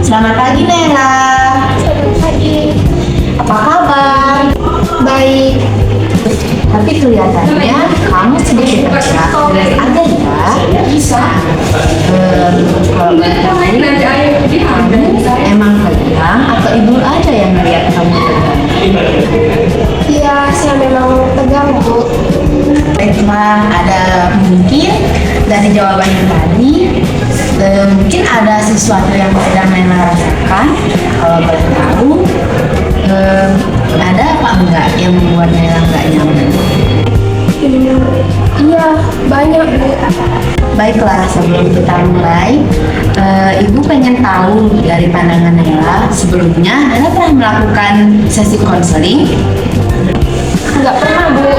Selamat pagi Nela. Selamat pagi. Apa kabar? Baik. Tapi kelihatannya kamu sedikit stres aja ya. Bisa. Kalau kamu emang tegang atau ibu aja yang melihat kamu tegang? Iya, saya memang tegang, Bu. Baiklah, ada mungkin dari jawaban yang tadi mungkin ada sesuatu yang sedang Nela rasakan. Kalau boleh tahu, ada apa enggak yang membuat Nela enggak nyaman? Iya, banyak, Bu. Baiklah, sebelum kita mulai, Ibu pengen tahu dari pandangan Nela, sebelumnya Nela pernah melakukan sesi konseling? Nggak pernah, Bu.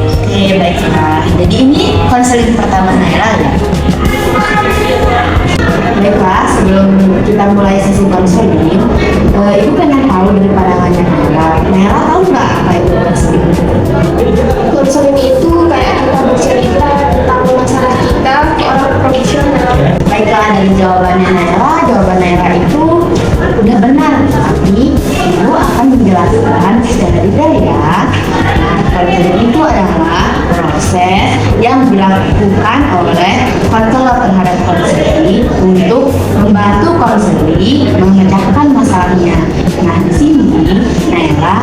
Oke, baiklah. Jadi ini konseling pertama Nela ya? Baiklah, sebelum kita mulai sesi konseling, Ibu pengen tahu dari pandangannya Nela. Nela tahu nggak apa itu konseling? Konseling itu kayak kita bercerita tentang masalah kita ke orang profesional. Baiklah, dari jawaban Nela itu udah benar, tapi Ibu akan menjelaskan secara detail ya. Nah, konseling itu adalah proses yang dilakukan oleh konselor terhadap konseli untuk membantu konseli memecahkan masalahnya. Nah, di sini Nela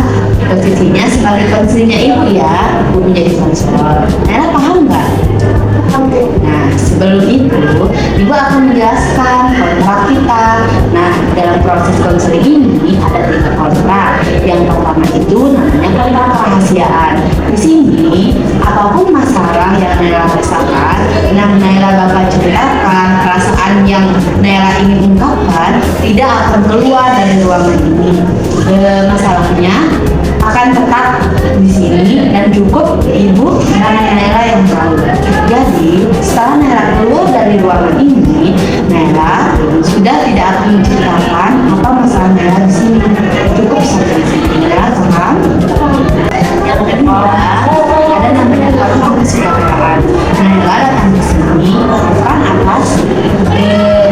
posisinya sebagai konselnya Ibu ya, Ibu menjadi konselor. Nela paham nggak? Nah, sebelum itu, Ibu akan menjelaskan kontrak kita. Nah, dalam proses konseling ini ada 3 kontrak. Yang pertama itu namanya kontrak kerahasiaan. Di sini, apapun masalah yang Nela rasakan, yang Nela bakal ceritakan, perasaan yang Nela ingin ungkapkan, tidak akan keluar dari ruangan ini. Masalahnya akan tetap di sini dan cukup Ibu dan Nela yang tahu. Jadi setelah Nela keluar dari ruangan ini, Nela sudah tidak akan menceritakan apa masalah Nela di sini. Cukup sampai di sini ya, paham? Yang kedua, ada namanya kontrak kesejahteraan. Nela datang ke sini bukan atas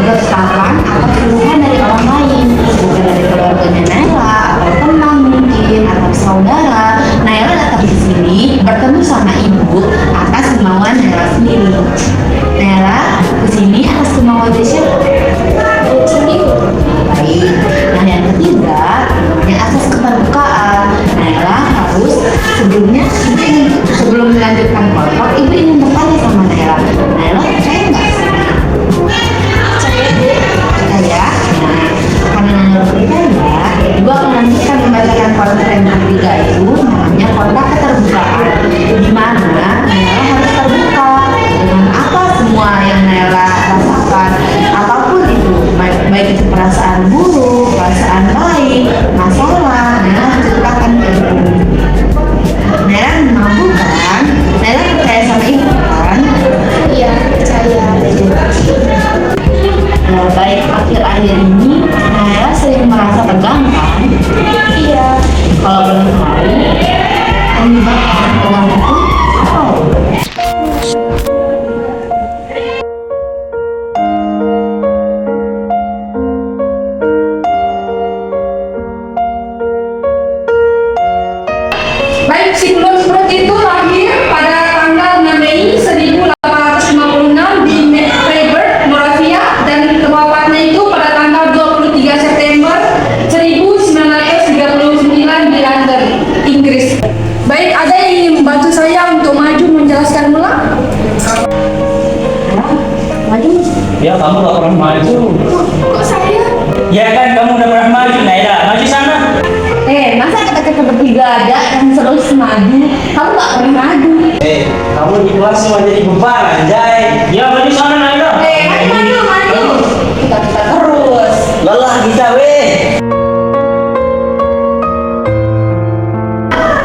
desakan atau keluhan dari orang lain, bukan dari keluarganya Nela atau teman mungkin atau saudara. Nela datang ke sini bertemu sama Ibu atas kemauan Nela sendiri. Nela ke sini atas kemauan siapa? Baik. Nah, yang ketiga namanya asas keterbukaan. Nela harus sebelum melanjutkan kontrak, Ibu ingin bertanya sama Nela. Nela percaya nggak? Percaya. Nah, karena Nela percaya, Ibu akan lanjutkan membacakan kontrak yang ketiga itu namanya kontrak keterbukaan, di mana Nela harus terbuka dengan apa semua yang Nela rasakan, apapun itu, baik itu perasaan buruk, perasaan baik, masalah, Nela harus ceritakan ke Ibu. Nela mampu kan? Nela percaya sama Ibu kan? Iya, percaya. Baik, akhir-akhir ini Nela sering merasa tegang kan? Iya. Kalau belum tahu, penyebab tegang itu apa? Baik, si Kulon itu lahir pada tanggal 6 Mei 1856 di Freiburg, Moravia, dan wafatnya itu pada tanggal 23 September 1939 di London, Inggris. Baik, ada yang ingin membantu saya untuk maju menjelaskan ulang? Maju. Ya, kamu gak pernah maju. Kok saya? Ya kan, kamu udah pernah maju, Naida. Maju sana. Masa kita bertiga ada yang terus maju? Kamu gak pernah maju. Kamu di kelas cuma jadi beban, anjay. Ya, maju sana, Naida. Maju. Kita terus. Lelah kita, weh.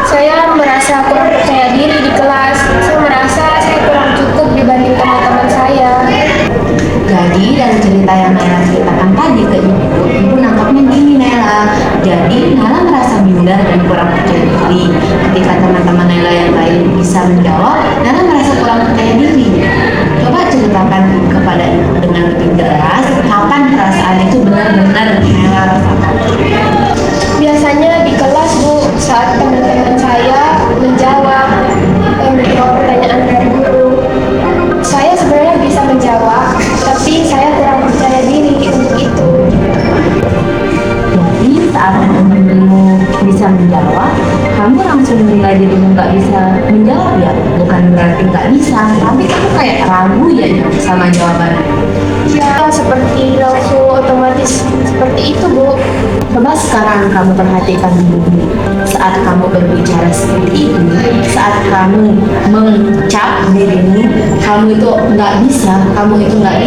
Saya merasa kurang percaya diri di kelas. Saya merasa saya kurang cukup dibanding teman-teman saya. Jadi dari cerita yang Nela ceritakan tadi ke Ibu nangkapnya gini Nela. Jadi Nela merasa minder dan kurang percaya diri. Ketika teman-teman Nela yang lain bisa menjawab, Nela merasa kurang percaya diri. Coba ceritakan kepada Ibu dengan lebih jelas kapan perasaan itu benar benar-benar Nela rasakan? Biasanya di kelas Bu, saat teman-teman saya menjawab pertanyaan dari guru, saya sebenarnya bisa menjawab, tapi saya kurang percaya diri untuk itu. Jadi saat teman-temanmu bisa menjawab, kamu langsung menilai dirimu nggak bisa menjawab ya? Bukan berarti nggak bisa, tapi kamu kayak ragu ya sama jawabannya. Ya, seperti langsung otomatis seperti itu Bu. Coba sekarang kamu perhatikan diri. Saat kamu berbicara seperti itu, saat kamu mencap dirimu, kamu itu nggak bisa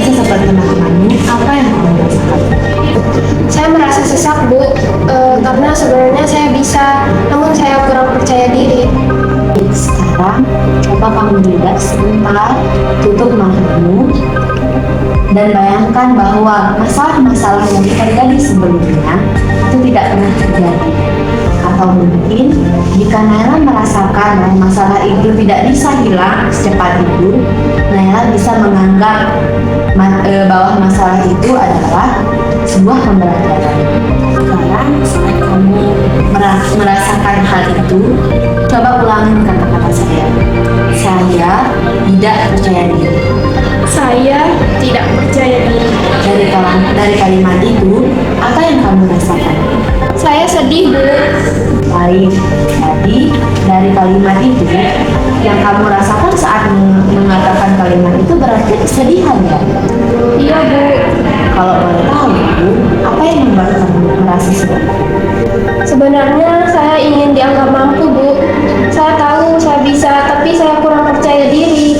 seperti teman-temanmu, apa yang kamu rasakan? Saya merasa sesak Bu, karena sebenarnya saya bisa, namun saya kurang percaya diri. Sekarang, coba kamu jeda sebentar, tutup matanya, dan bayangkan bahwa masalah-masalah yang terjadi sebelumnya itu tidak pernah terjadi. Atau mungkin jika Naila merasakan bahwa masalah itu tidak bisa hilang secepat itu, Naila bisa menganggap bahwa masalah itu adalah sebuah pembelajaran. Sekarang saat kamu merasakan hal itu, coba ulangin kata-kata saya. Saya tidak percaya diri. Saya tidak percaya diri. Dari kalimat itu, apa yang kamu rasakan? Saya sedih Bu. Baik, jadi dari kalimat itu, yang kamu rasakan saat mengatakan kalimat itu berarti kesedihan ya? Iya Bu. Kalau boleh tahu, apa yang membuat kamu merasa sedih? Sebenarnya saya ingin dianggap mampu Bu. Saya tahu saya bisa, tapi saya kurang percaya diri.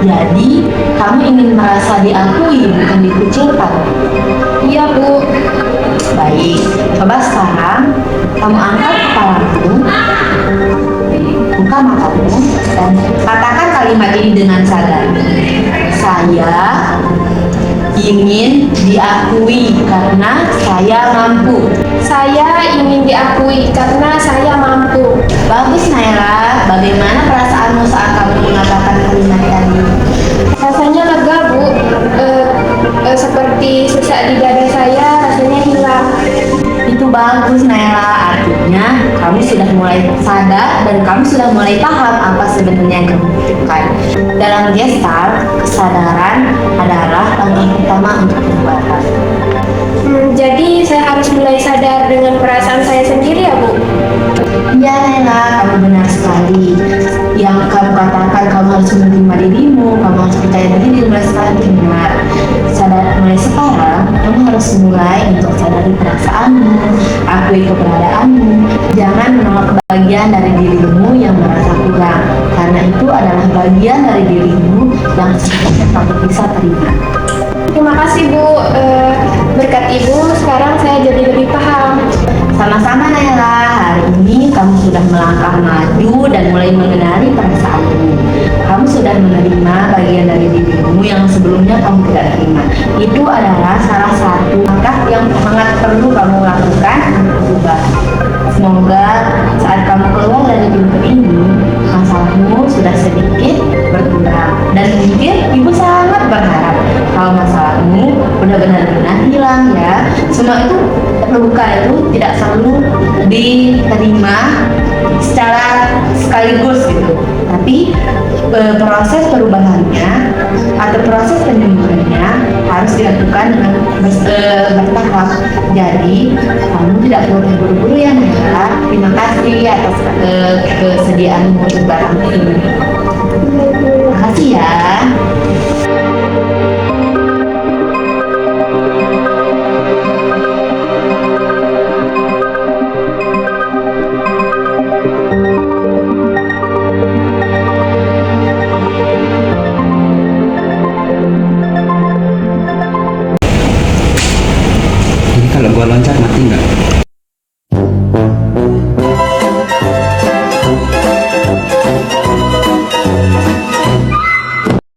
Jadi, kamu ingin merasa diakui, bukan dikucilkan. Iya Bu. Baik, coba sekarang kamu angkat kepalamu, buka matamu, dan katakan kalimat ini dengan sadar. Saya ingin diakui karena saya mampu. Saya ingin diakui karena saya mampu. Bagus Naila, bagaimana perasaanmu saat kamu mengatakan kalimat tadi? Rasanya lega Bu. Seperti sesak di dada saya rasanya hilang. Itu bagus Naila, artinya kamu sudah mulai sadar dan kamu sudah mulai paham apa sebenarnya yang kamu butuhkan. Dalam Gestalt, kesadaran adalah langkah pertama untuk perubahan. Jadi saya harus mulai sadar dengan perasaan saya sendiri ya Bu. Ya Naila, kamu benar sekali. Yang kamu katakan kamu harus menerima dirimu, kamu harus percaya diri mulai sekarang itu benar. Mulai sekarang, kamu harus mulai untuk sadari perasaanmu, akui keberadaanmu. Jangan menolak bagian dari dirimu yang merasa kurang, karena itu adalah bagian dari dirimu yang sebenarnya kamu bisa terima. Terima kasih Bu. Berkat Ibu sekarang saya jadi lebih paham. Sama-sama Naila, hari ini kamu sudah melangkah maju dan mulai mengenali perasaanmu. Kamu sudah menerima bagian dari dirimu yang sebelumnya kamu tidak terima. Itu adalah salah satu langkah yang sangat perlu kamu lakukan untuk berubah. Semoga saat kamu keluar dari pintu ini, masalahmu sudah sedikit berkurang. Dan mungkin Ibu sangat berharap kalau masalahmu benar-benar hilang ya. Semua itu luka itu tidak selalu diterima secara sekaligus gitu, tapi proses perubahannya atau proses penyembuhannya harus dilakukan dengan bertahap. Jadi kamu tidak perlu terburu-buru ya Naila. Terima kasih atas kesediaanmu untuk datang ke sini. Terima kasih ya.